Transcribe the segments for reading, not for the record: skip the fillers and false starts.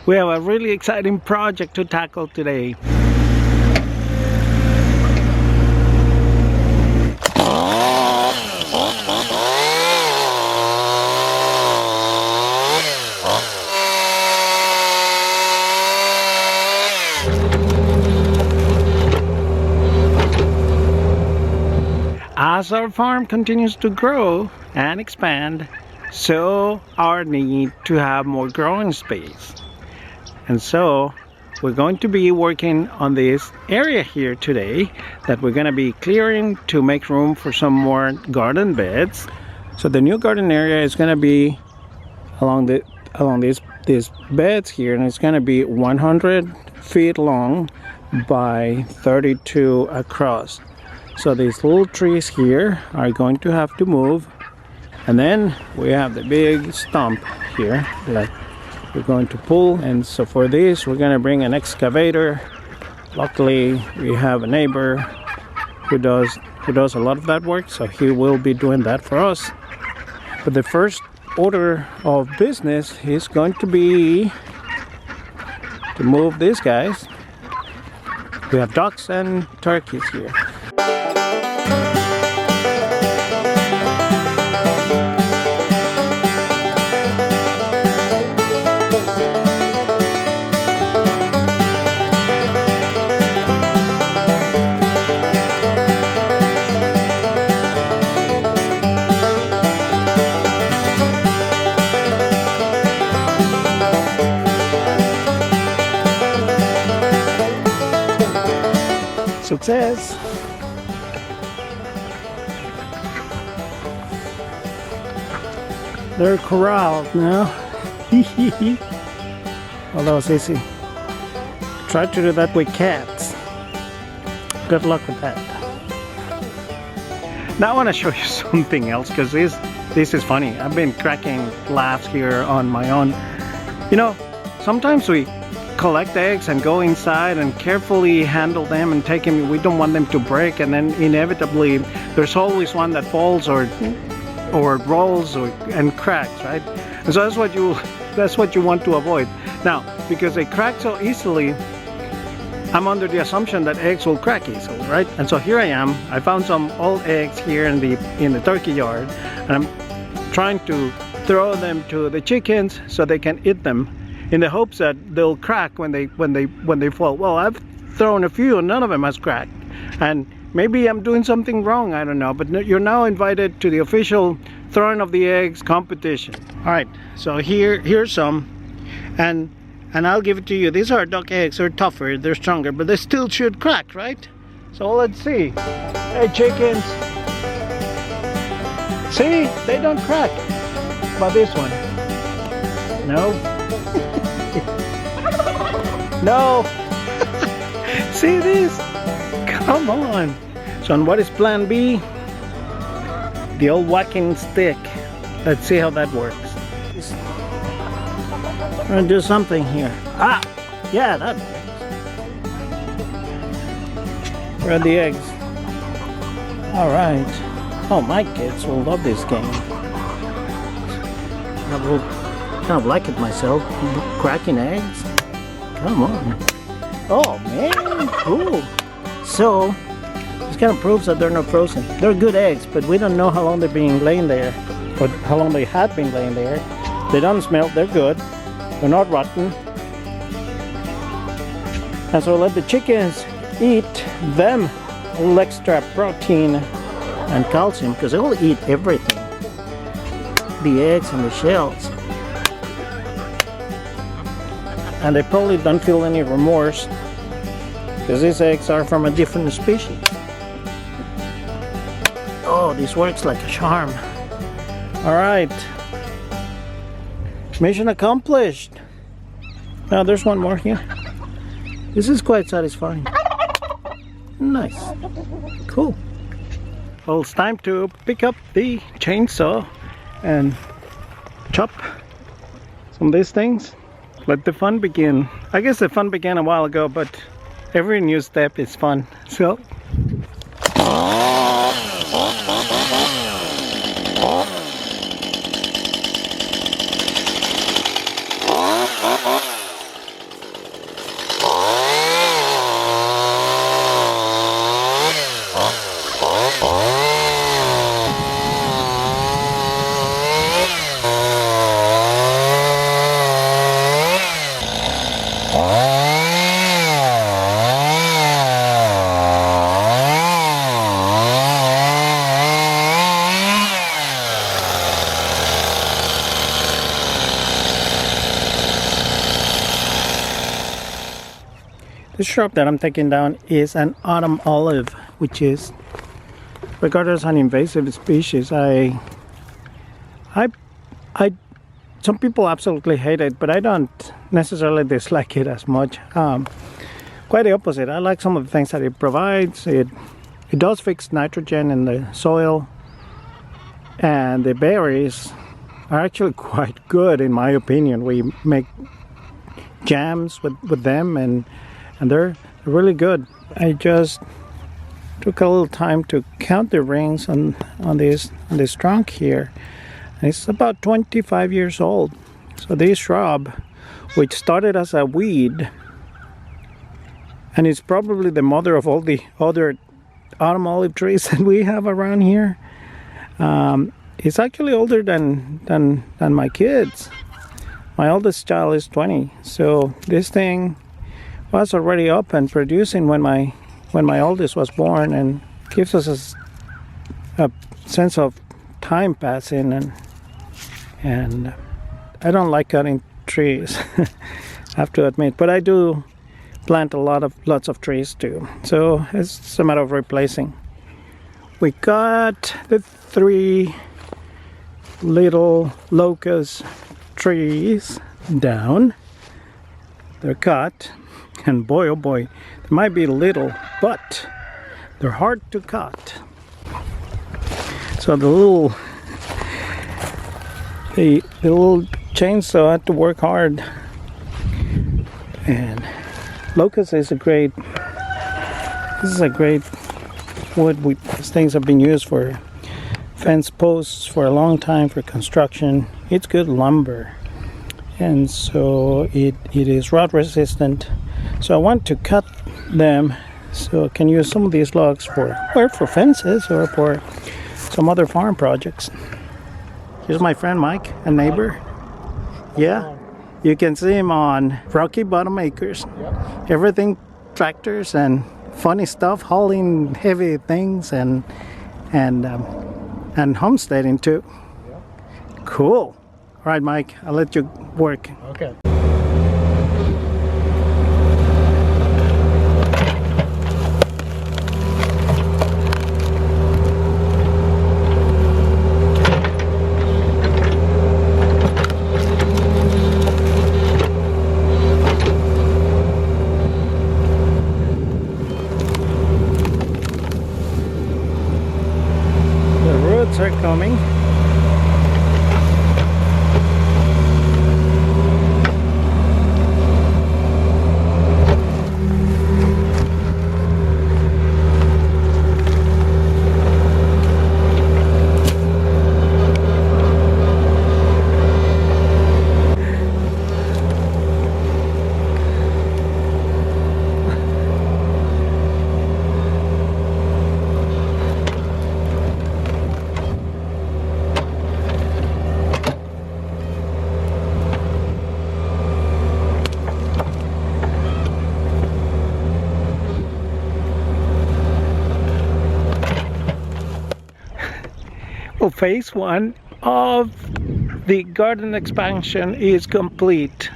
We have a really exciting project to tackle today. As our farm continues to grow and expand, so our need to have more growing space. And so we're going to be working on this area here today that we're going to be clearing to make room for some more garden beds. So the new garden area is going to be along these beds here, and it's going to be 100 feet long by 32 across. So these little trees here are going to have to move, and then we have the big stump here that we're going to pull. And so for this we're going to bring an excavator. Luckily we have a neighbor who does a lot of that work, so he will be doing that for us. But the first order of business is going to be to move these guys. We have ducks and turkeys here. Success! They're corralled now. Well, that was easy. Try to do that with cats. Good luck with that. Now I want to show you something else, because this is funny. I've been cracking laughs here on my own. You know, sometimes we collect eggs and go inside and carefully handle them and take them. We don't want them to break, and then inevitably there's always one that falls or rolls and cracks, right? And so that's what you want to avoid. Now, because they crack so easily, I'm under the assumption that eggs will crack easily, right? And so here I am. I found some old eggs here in the turkey yard, and I'm trying to throw them to the chickens so they can eat them, in the hopes that they'll crack when they fall. Well, I've thrown a few and none of them has cracked, and maybe I'm doing something wrong, I don't know. But you're now invited to the official throwing of the eggs competition. All right, so here's some, and I'll give it to you. These are duck eggs. They're tougher, they're stronger, but they still should crack, right? So let's see. Hey chickens, see, they don't crack. But this one, no. No. See this? Come on. So what is plan B? The old whacking stick. Let's see how that works. I'm gonna do something here. Ah! Yeah, that works. Where are the eggs? Alright. Oh, my kids will love this game. I will kind of like it myself. Cracking eggs. Come on. Oh man, cool. So this kind of proves that they're not frozen. They're good eggs, but we don't know how long they're being laying there, or how long they had been laying there. They don't smell, they're good. They're not rotten. And so let the chickens eat them. A little extra protein and calcium, because they will eat everything. The eggs and the shells. And they probably don't feel any remorse, because these eggs are from a different species. Oh, this works like a charm. Alright. Mission accomplished. Now there's one more here. This is quite satisfying. Nice. Cool. Well, it's time to pick up the chainsaw and chop some of these things. Let the fun begin. I guess the fun began a while ago, but every new step is fun. So This shrub that I'm taking down is an autumn olive, which is regarded as an invasive species. I some people absolutely hate it, but I don't necessarily dislike it as much. Quite the opposite. I like some of the things that it provides. It does fix nitrogen in the soil, and the berries are actually quite good in my opinion. We make jams with them, and they're really good. I just took a little time to count the rings on this trunk here. It's about 25 years old. So this shrub, which started as a weed, and it's probably the mother of all the other autumn olive trees that we have around here, it's actually older than my kids. My oldest child is 20, so this thing was already up and producing when my oldest was born, and gives us a sense of time passing. And I don't like cutting trees, I have to admit, but I do plant lots of trees too. So it's a matter of replacing. We got the 3 little locust trees down. They're cut, and boy oh boy, they might be little, but they're hard to cut. So the little chainsaw had to work hard. And locust is a great wood. These things have been used for fence posts for a long time, for construction. It's good lumber, and so it is rot resistant. So I want to cut them so I can use some of these logs for fences or for some other farm projects. Here's my friend Mike, a neighbor. Yeah, you can see him on Rocky Bottom Acres. Yep. Everything tractors and funny stuff, hauling heavy things, and homesteading too. Yep. Cool. All right, Mike, I'll let you work. Okay. Are coming. Well, phase 1 of the garden expansion is complete.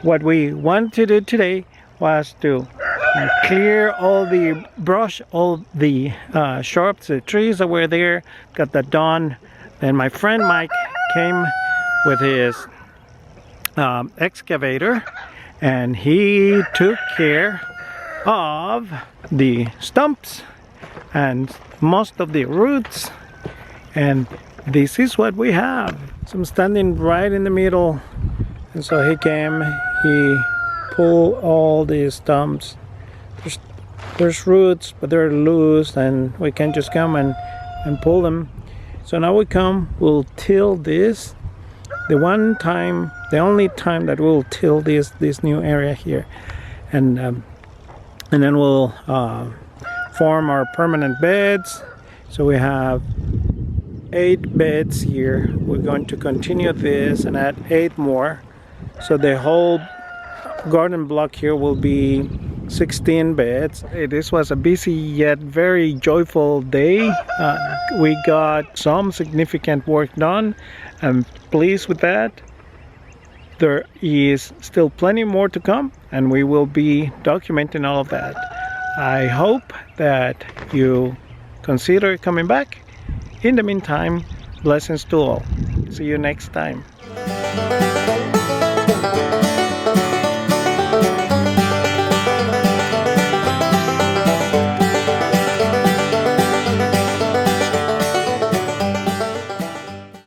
What we want to do today was to clear all the brush, all the shrubs, the trees that were there, got that done. Then my friend Mike came with his excavator, and he took care of the stumps and most of the roots. And this is what we have. So I'm standing right in the middle, and so he came, he pulled all these stumps. There's roots, but they're loose, and we can just come and pull them. So now we'll till this. The only time that we'll till this new area here, and then we'll form our permanent beds. So we have 8 beds here. We're going to continue this and add 8 more. So the whole garden block here will be 16 beds. This was a busy yet very joyful day. We got some significant work done. I'm pleased with that. there is still plenty more to come, and we will be documenting all of that. I hope that you consider coming back. In the meantime, blessings to all. See you next time.